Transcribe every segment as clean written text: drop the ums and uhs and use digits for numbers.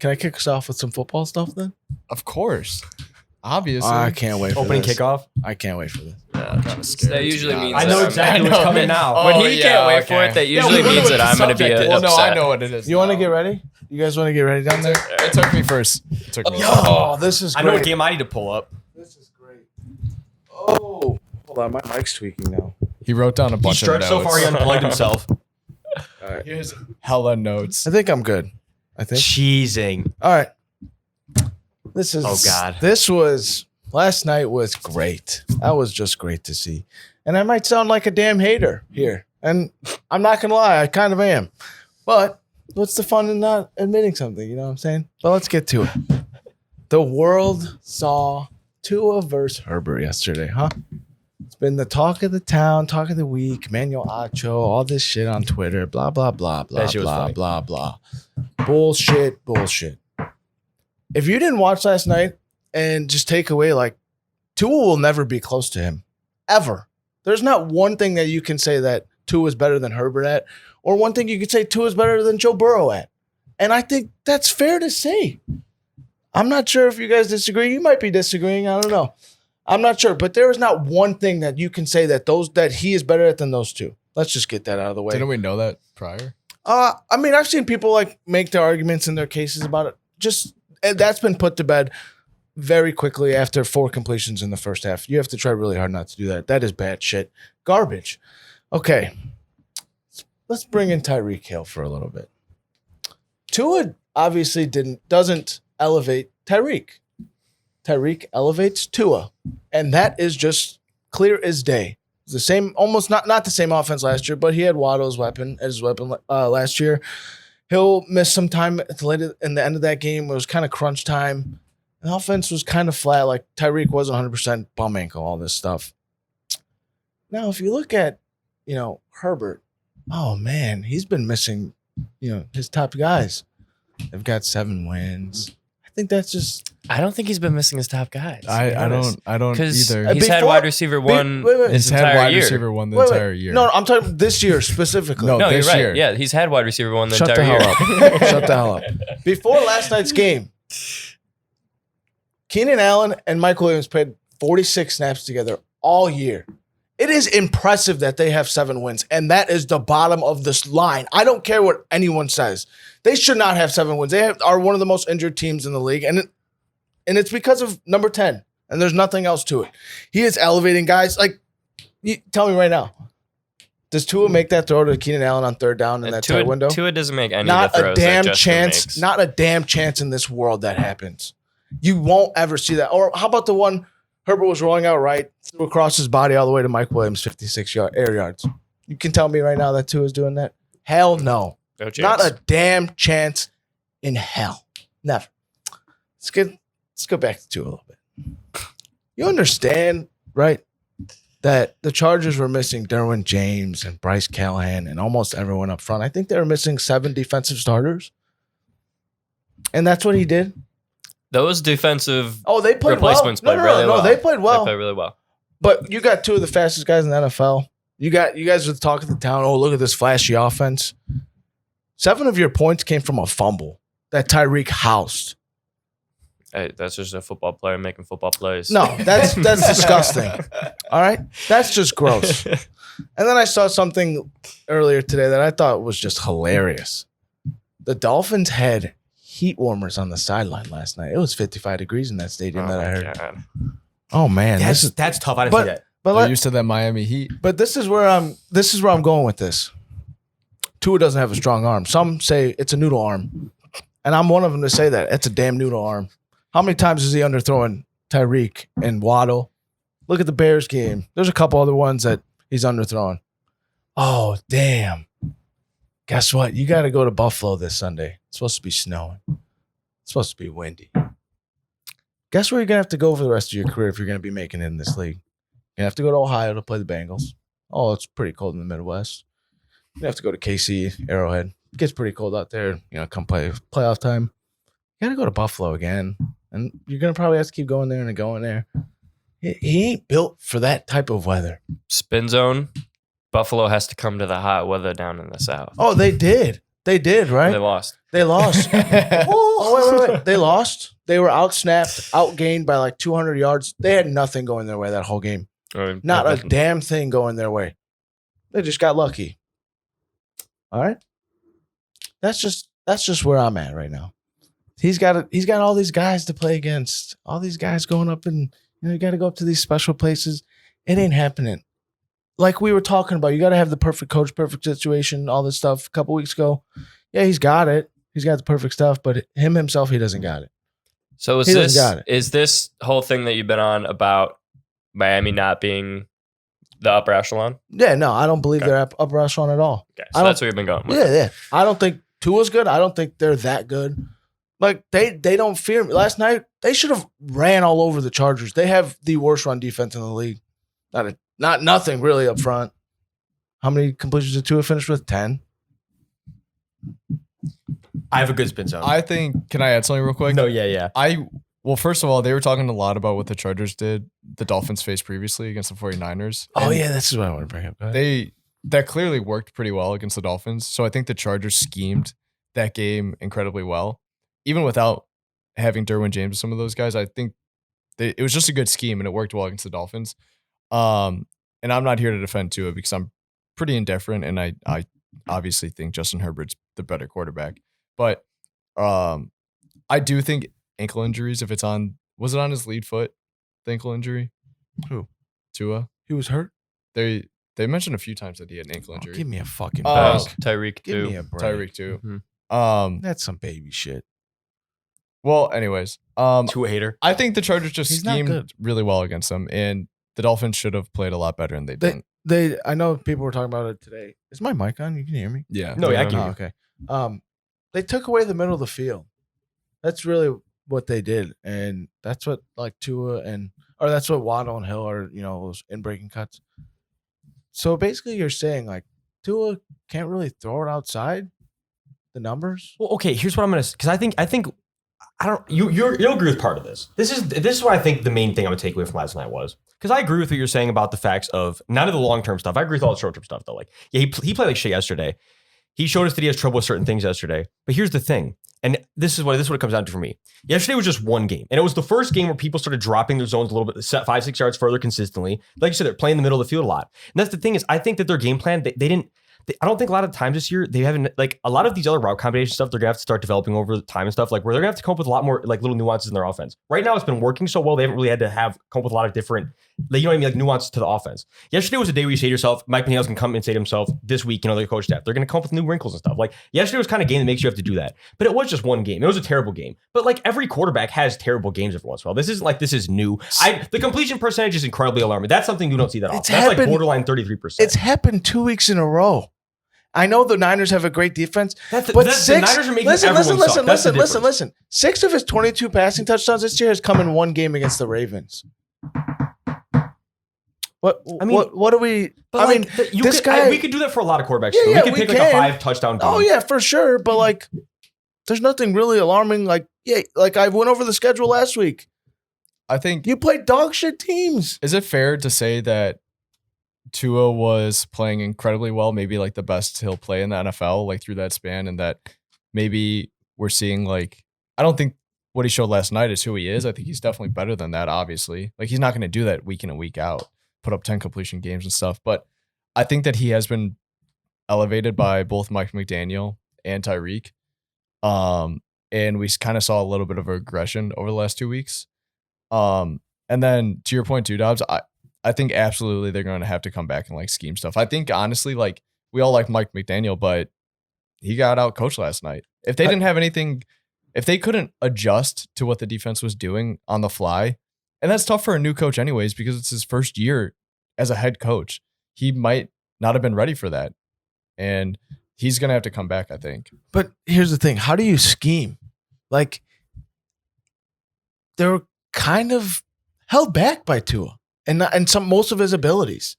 Can I kick us off with some football stuff then? Of course. Obviously. I can't wait for Opening this. kickoff? I can't wait for this. I'm kind of scared. That usually to be means honest. I know exactly what's coming now. When Oh, he yeah, can't wait for okay. it, that Yeah, usually we know means what that the I'm going to be subject is. Well, no, upset. I know what it is. You want to get ready? You guys want to get ready down there? It took me first. It took me Oh, this is I great. know what game I need to pull up. This is great. Oh, hold on. My mic's tweaking now. He wrote down a He bunch of stretched notes. so far he unplugged himself. All right. Here's hella notes. I think I'm good. I think. Cheesing. All right. This is. Oh, God. Last night was great. That was just great to see. And I might sound like a damn hater here. And I'm not going to lie. I kind of am. But what's the fun in not admitting something? You know what I'm saying? But let's get to it. The world saw Tua versus Herbert yesterday, huh? It's been the talk of the town, talk of the week, Manuel Acho, all this shit on Twitter, blah, blah, blah, blah, That shit was blah, funny. blah, blah. Bullshit. If you didn't watch last night and just take away, like, Tua will never be close to him, ever. There's not one thing that you can say that Tua is better than Herbert at, or one thing you could say Tua is better than Joe Burrow at. And I think that's fair to say. I'm not sure if you guys disagree. You might be disagreeing. I don't know. I'm not sure, but there is not one thing that you can say that he is better at than those two. Let's just get that out of the way. Didn't we know that prior? I mean, I've seen people like make their arguments and their cases about it. Just that's been put to bed very quickly after 4 completions in the first half. You have to try really hard not to do that. That is bad shit. Garbage. Okay. Let's bring in Tyreek Hill for a little bit. Tua obviously doesn't elevate Tyreek. Tyreek elevates Tua. And that is just clear as day. It's the same, almost not the same offense last year, but he had Waddle as his weapon last year. He'll miss some time at in the end of that game. It was kind of crunch time. The offense was kind of flat. Like Tyreek was 100% bum ankle, all this stuff. Now, if you look at, Herbert, oh man, he's been missing, his top guys. They've got 7 wins. I think that's just. I don't think he's been missing his top guys. I don't Because either. he's had wide receiver one wait. his He's had entire wide year. receiver one the Wait. entire year. No, I'm talking this year specifically. No, No, you're this right. year. Yeah, he's had wide receiver one the Shut the entire hell year. up. Shut the hell up. Before last night's game, Keenan Allen and Mike Williams played 46 snaps together all year. It is impressive that they have 7 wins, and that is the bottom of this line. I don't care what anyone says. They should not have 7 wins. They are one of the most injured teams in the league, and it's because of number 10, and there's nothing else to it. He is elevating guys. Like, tell me right now, does Tua make that throw to Keenan Allen on 3rd down in that tight window? Tua doesn't make any Not of the a throws damn that Justin chance. makes. Not a damn chance in this world that happens. You won't ever see that. Or how about the one Herbert was rolling out right, threw across his body all the way to Mike Williams, 56 air yards. You can tell me right now that Tua's doing that? Hell no. No chance. Not a damn chance in hell. Never. Let's go back to Tua a little bit. You understand, right, that the Chargers were missing Derwin James and Bryce Callahan and almost everyone up front. I think they were missing 7 defensive starters. And that's what he did. Those defensive They played replacements well. played really well. They played well. They played really well. But you got 2 of the fastest guys in the NFL. You guys were the talk of the town. Oh, look at this flashy offense. 7 of your points came from a fumble that Tyreek housed. Hey, that's just a football player making football plays. No, that's disgusting. All right? That's just gross. And then I saw something earlier today that I thought was just hilarious. The Dolphins had heat warmers on the sideline last night. It was 55 degrees in that stadium that I heard. God. Oh man, That's tough. I didn't see that. They're used to that Miami Heat. But this is where I'm going with this. Tua doesn't have a strong arm. Some say it's a noodle arm. And I'm one of them to say that. It's a damn noodle arm. How many times is he underthrowing Tyreek and Waddle? Look at the Bears game. There's a couple other ones that he's underthrowing. Oh, damn. Guess what? You got to go to Buffalo this Sunday. It's supposed to be snowing. It's supposed to be windy. Guess where you're going to have to go for the rest of your career if you're going to be making it in this league? You're going to have to go to Ohio to play the Bengals. Oh, it's pretty cold in the Midwest. You have to go to KC, Arrowhead. It gets pretty cold out there. Come play playoff time. You got to go to Buffalo again. And you're going to probably have to keep going there and going there. He ain't built for that type of weather. Spin zone. Buffalo has to come to the hot weather down in the south. Oh, they did. They did, right? They lost. They lost. Wait. They lost. They were outsnapped, outgained by like 200 yards. They had nothing going their way that whole game. Not a damn thing going their way. They just got lucky. All right. That's just where I'm at right now. He's got all these guys to play against. All these guys going up and you got to go up to these special places. It ain't happening. Like we were talking about, you got to have the perfect coach, perfect situation, all this stuff a couple weeks ago. Yeah, he's got it. He's got the perfect stuff, but himself, he doesn't got it. So is this whole thing that you've been on about Miami not being the upper echelon? Yeah, no, I don't believe they're upper echelon at all. Okay, so that's what you've been going with. Yeah. I don't think Tua's good. I don't think they're that good. Like they don't fear me. Last night they should have ran all over the Chargers. They have the worst run defense in the league. Not nothing really up front. How many completions did Tua finish with? 10. I have a good spin zone. I think. Can I add something real quick? No, yeah. Well, first of all, they were talking a lot about what the Chargers did, the Dolphins faced previously against the 49ers. Oh, And yeah, this is what I want to bring up. Go ahead. That clearly worked pretty well against the Dolphins. So I think the Chargers schemed that game incredibly well. Even without having Derwin James and some of those guys, I think it was just a good scheme and it worked well against the Dolphins. And I'm not here to defend Tua because I'm pretty indifferent and I obviously think Justin Herbert's the better quarterback. But I do think ankle injuries, if it's on, was it on his lead foot, the ankle injury? Who? Tua. He was hurt? They mentioned a few times that he had an ankle injury. Give me a fucking Oh, break. Tyreek Give me too. a break. Tyreek too. Mhm. That's some baby shit. Well, anyways, Tua hater. I think the Chargers just He's not schemed good. really well against them, and the Dolphins should have played a lot better, and they didn't. I know people were talking about it today. Is my mic on? You can hear me? Yeah. No, yeah, I can Oh, hear you. okay. They took away the middle of the field. That's really what they did, and that's what like Tua or that's what Waddle and Hill are. Those in breaking cuts. So basically, you're saying like Tua can't really throw it outside the numbers. Well, okay, here's what I'm gonna, because I think I don't, you'll agree with part of this. This is what I think the main thing I'm gonna take away from last night was, because I agree with what you're saying about the facts of none of the long term stuff. I agree with all the short term stuff though. Like, yeah, he played like shit yesterday. He showed us that he has trouble with certain things yesterday. But here's the thing, and this is what it comes down to for me. Yesterday was just one game, and it was the first game where people started dropping their zones a little bit, 5-6 yards further consistently. Like you said, they're playing in the middle of the field a lot. And that's the thing is, I think that their game plan, they didn't. I don't think a lot of times this year they haven't, like a lot of these other route combination stuff they're gonna have to start developing over time and stuff, like where they're gonna have to come up with a lot more like little nuances in their offense. Right now it's been working so well they haven't really had to come up with a lot of different, like, you know what I mean, like nuances to the offense. Yesterday was a day where you say to yourself, Mike McDaniel's can come and say to himself this week, their coach staff, they're gonna come up with new wrinkles and stuff. Like yesterday was kind of a game that makes you have to do that, but it was just one game. It was a terrible game, but like every quarterback has terrible games every once in a while. This isn't like this is new. The completion percentage is incredibly alarming. That's something you don't see that often. That's like borderline 33%. It's happened 2 weeks in a row. I know the Niners have a great defense, but the Niners are making everyone suck. That's the difference. Listen. 6 of his 22 passing touchdowns this year has come in one game against the Ravens. What do we? This guy. We could do that for a lot of quarterbacks. Yeah, too. yeah, we could pick like a 5 touchdown game. Oh yeah, for sure. But like, there's nothing really alarming. Like I went over the schedule last week. I think You played dog shit teams. is it fair to say that Tua was playing incredibly well, maybe like the best he'll play in the NFL, like through that span, and that maybe we're seeing like, I don't think what he showed last night is who he is. I think he's definitely better than that, obviously. Like he's not going to do that week in and week out, put up 10 completion games and stuff. But I think that he has been elevated by both Mike McDaniel and Tyreek. And we kind of saw a little bit of regression over the last 2 weeks. And then to your point too, Dobbs, I think absolutely they're going to have to come back and like scheme stuff. I think honestly, like we all like Mike McDaniel, but he got out coached last night. If they didn't have anything, if they couldn't adjust to what the defense was doing on the fly, and that's tough for a new coach anyways, because it's his first year as a head coach. He might not have been ready for that. And he's going to have to come back, I think. But here's the thing: how do you scheme? Like they're kind of held back by Tua. And most of his abilities.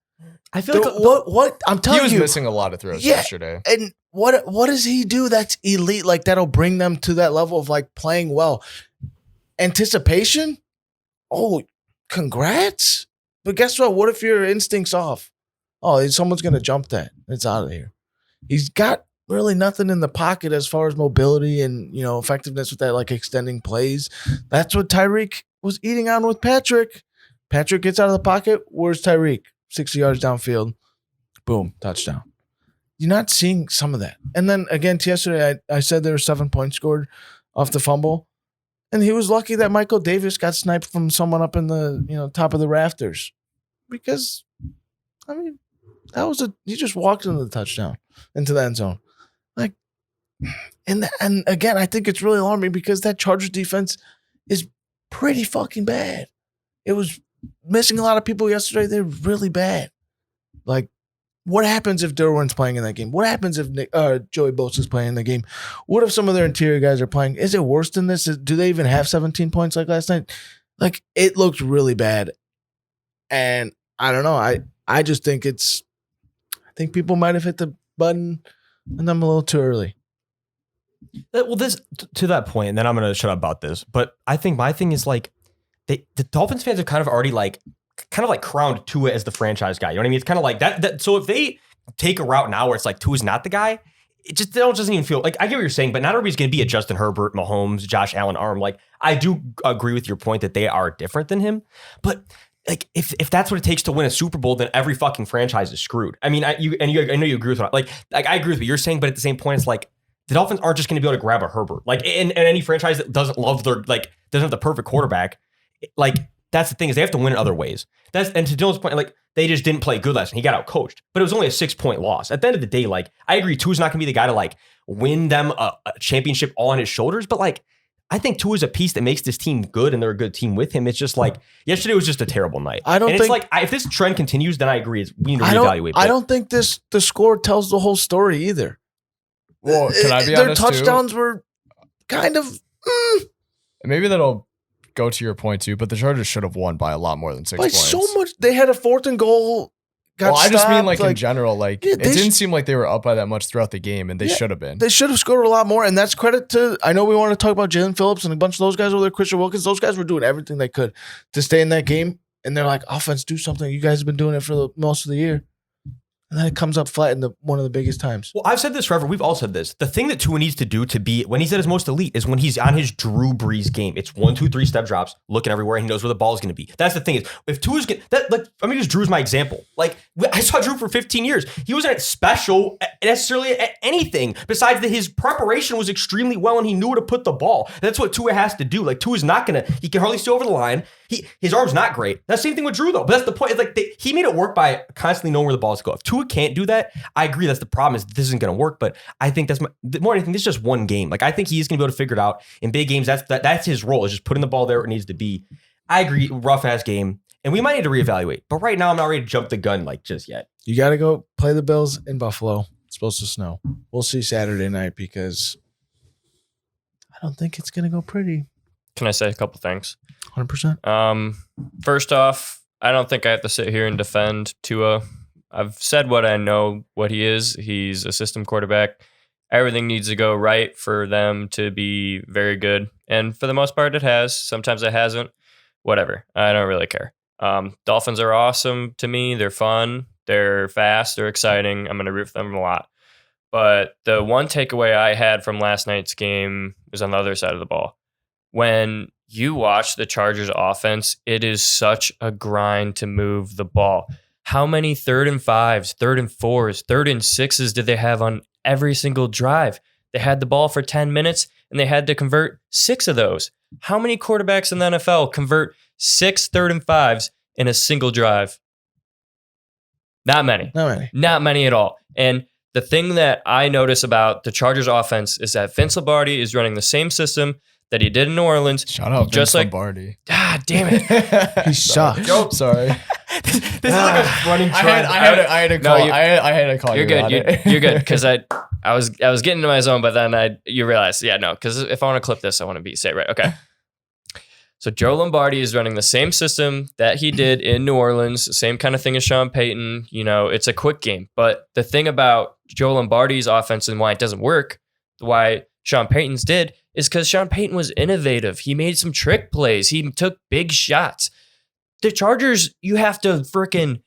I feel like what I'm telling you, he was missing a lot of throws yesterday. And what does he do that's elite? Like that'll bring them to that level of like playing well. Anticipation? Oh, congrats! But guess what? What if your instinct's off? Oh, someone's gonna jump that. It's out of here. He's got really nothing in the pocket as far as mobility and, effectiveness with that, like extending plays. That's what Tyreek was eating on with Patrick. Patrick gets out of the pocket. Where's Tyreek? 60 yards downfield. Boom, touchdown. You're not seeing some of that. And then again, yesterday, I said there were 7 points scored off the fumble. And he was lucky that Michael Davis got sniped from someone up in the, top of the rafters. Because, he just walked into the touchdown, into the end zone. Like, and again, I think it's really alarming because that Chargers defense is pretty fucking bad. It was missing a lot of people yesterday. They're really bad. Like, what happens if Derwin's playing in that game? What happens if Joey Bosa's playing in the game? What if some of their interior guys are playing? Is it worse than this? Do they even have 17 points like last night? Like, it looked really bad. And I don't know. I just think I think people might have hit the button and I'm a little too early. Well, this to that point, and then I'm going to shut up about this. But I think my thing is like the Dolphins fans have kind of already crowned Tua as the franchise guy. You know what I mean? It's kind of like that. So if they take a route now where it's like Tua's not the guy, it just doesn't even feel like, I get what you're saying, but not everybody's going to be a Justin Herbert, Mahomes, Josh Allen arm. Like, I do agree with your point that they are different than him, but like if that's what it takes to win a Super Bowl, then every fucking franchise is screwed. I mean, I know you agree with it. Like I agree with what you're saying, but at the same point, it's like the Dolphins aren't just going to be able to grab a Herbert. Like, and any franchise that doesn't doesn't have the perfect quarterback, like, that's the thing, is they have to win in other ways. And to Dylan's point, like, they just didn't play good last night. He got out coached, but it was only a 6-point loss. At the end of the day, like, I agree, Tua's not going to be the guy to like win them a championship all on his shoulders. But like, I think Tua's a piece that makes this team good, and they're a good team with him. It's just like yesterday was just a terrible night. It's like if this trend continues, then I agree. We need to reevaluate. I don't think the score tells the whole story either. Well, can I be their honest? Their touchdowns were kind of. Maybe that'll go to your point too, but the Chargers should have won by a lot more than 6 points. So much. They had a 4th and goal. I just mean like in general, like it didn't seem like they were up by that much throughout the game, and they should have been. They should have scored a lot more, and that's credit to. I know we want to talk about Jalen Phillips and a bunch of those guys over there, Christian Wilkins. Those guys were doing everything they could to stay in that game, and they're like, offense, do something. You guys have been doing it for most of the year. And then it comes up flat in one of the biggest times. Well, I've said this forever. We've all said this. The thing that Tua needs to do to be when he's at his most elite is when he's on his Drew Brees game. It's 1, 2, 3 step drops, looking everywhere. And he knows where the ball is going to be. That's the thing is, if Tua's just Drew's my example. Like, I saw Drew for 15 years. He wasn't special necessarily at anything besides that his preparation was extremely well and he knew where to put the ball. That's what Tua has to do. Like, Tua's not going to. He can hardly stay over the line. His arm's not great. That's the same thing with Drew, though. But that's the point. It's like he made it work by constantly knowing where the ball is going. If Tua can't do that, I agree. That's the problem. Is this isn't going to work. But I think more than anything, this is just one game. Like, I think he's going to be able to figure it out in big games. That's his role. Is just putting the ball there where it needs to be. I agree. Rough ass game, and we might need to reevaluate. But right now, I'm not ready to jump the gun like just yet. You got to go play the Bills in Buffalo. It's supposed to snow. We'll see Saturday night because I don't think it's going to go pretty. Can I say a couple things? 100%. First off, I don't think I have to sit here and defend Tua. I've said what I know, what he is. He's a system quarterback. Everything needs to go right for them to be very good. And for the most part, it has. Sometimes it hasn't. Whatever. I don't really care. Dolphins are awesome to me. They're fun. They're fast. They're exciting. I'm going to root for them a lot. But the one takeaway I had from last night's game is on the other side of the ball. When you watch the Chargers offense, it is such a grind to move the ball. How many 3rd and 5s, 3rd and 4s, 3rd and 6s did they have on every single drive? They had the ball for 10 minutes and they had to convert 6 of those. How many quarterbacks in the NFL convert 6 3rd and 5s in a single drive? Not many. Not many at all. And the thing that I notice about the Chargers offense is that Vince Lombardi is running the same system that he did in New Orleans. Shout out Vince Lombardi. Ah, damn it. He sucks. Sorry. This is like a running trend. I had to call. You're good. You're good. Because I was getting into my zone, but then you realized, because if I want to clip this, I want to say it right. Okay. So Joe Lombardi is running the same system that he did in New Orleans, same kind of thing as Sean Payton. It's a quick game. But the thing about Joe Lombardi's offense and why it doesn't work, why Sean Payton's did, is because Sean Payton was innovative. He made some trick plays. He took big shots. The Chargers, you have to freaking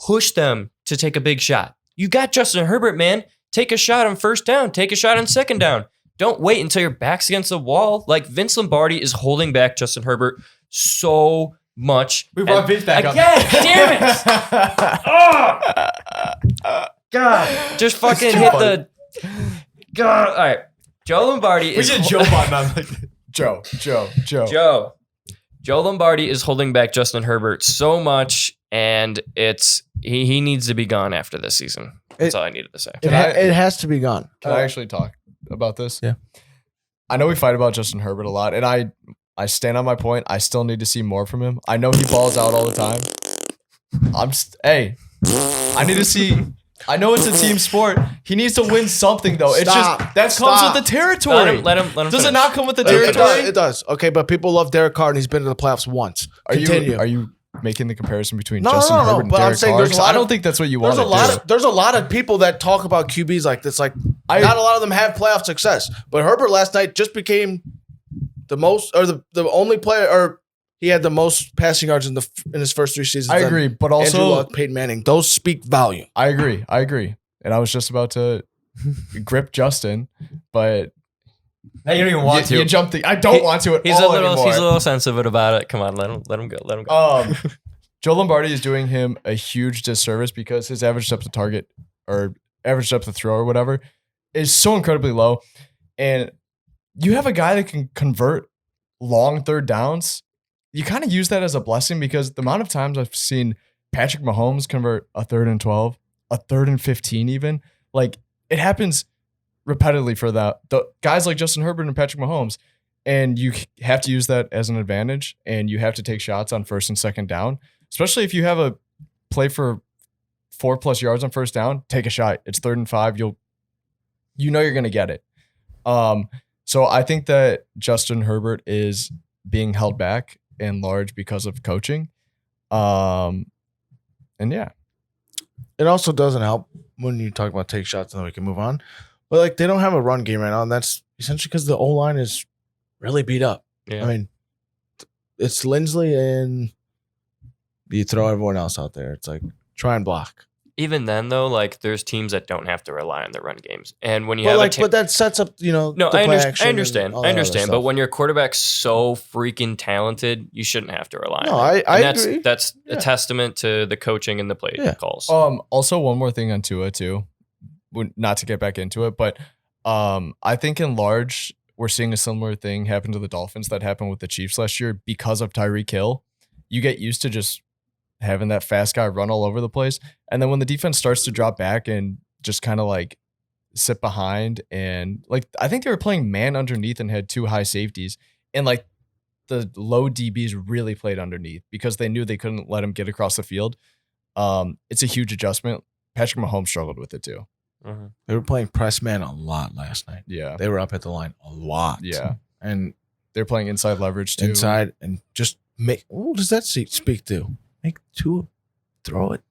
push them to take a big shot. You got Justin Herbert, man. Take a shot on first down. Take a shot on second down. Don't wait until your back's against the wall. Like Vince Lombardi is holding back Justin Herbert so much. We brought Vince back again. Damn it! God, just fucking hit the. God, all right. Joe Lombardi is. We should Joe button like Joe. Joe Lombardi is holding back Justin Herbert so much, and he needs to be gone after this season. That's all I needed to say. It has to be gone. Can I actually talk about this? Yeah. I know we fight about Justin Herbert a lot, and I stand on my point. I still need to see more from him. I know he balls out all the time. I need to see. I know it's a team sport. He needs to win something though. It's just that comes with the territory. Let him Does finish. it not come with the territory? It does. Okay, but people love Derek Carr, and he's been to the playoffs once. Are you making the comparison between No, Justin no, no, Herbert and but I'm Derek saying Carr? there's a 'Cause lot I don't of- think that's what you want to do. There's a lot of people that talk about QBs like this. Like not a lot of them have playoff success. But Herbert last night just became the most, or the only player, or he had the most passing yards in his first 3 seasons. I agree, but Andrew also Luck, Peyton Manning, those speak volume. I agree. And I was just about to grip Justin, but now you don't even want to. You jumped I don't want to at He's all a anymore. little sensitive about it. Come on, let him go. Joe Lombardi is doing him a huge disservice because his average depth of target or average depth of throw or whatever is so incredibly low. And you have a guy that can convert long third downs. You kind of use that as a blessing because the amount of times I've seen Patrick Mahomes convert a 3rd and 12, a 3rd and 15 even. Like it happens repetitively for the guys like Justin Herbert and Patrick Mahomes. And you have to use that as an advantage and you have to take shots on 1st and 2nd down. Especially if you have a play for 4+ yards on 1st down, take a shot. It's 3rd and 5. You know you're going to get it. So I think that Justin Herbert is being held back in large because of coaching. And yeah. It also doesn't help when you talk about take shots and then we can move on. But like they don't have a run game right now, and that's essentially because the O-line is really beat up. Yeah. I mean, it's Lindsley and you throw everyone else out there. It's like try and block. Even then, though, like there's teams that don't have to rely on their run games, and when you But have like, but that sets up, no, the I play understand. action I and understand. all I that other understand. But stuff. when your quarterback's so freaking talented, you shouldn't have to rely No, on it. I And agree. That's Yeah. a testament to the coaching and the play Yeah. calls. Also one more thing on Tua too, not to get back into it, but I think in large we're seeing a similar thing happen to the Dolphins that happened with the Chiefs last year because of Tyreek Hill. You get used to just having that fast guy run all over the place, and then when the defense starts to drop back and just kind of like sit behind, and like I think they were playing man underneath and had 2 high safeties, and like the low DBs really played underneath because they knew they couldn't let him get across the field. It's a huge adjustment. Patrick Mahomes struggled with it too. Mm-hmm. They were playing press man a lot last night. Yeah. They were up at the line a lot. Yeah. And They're playing inside leverage too. inside and just make, what does that speak to? Make Tua throw it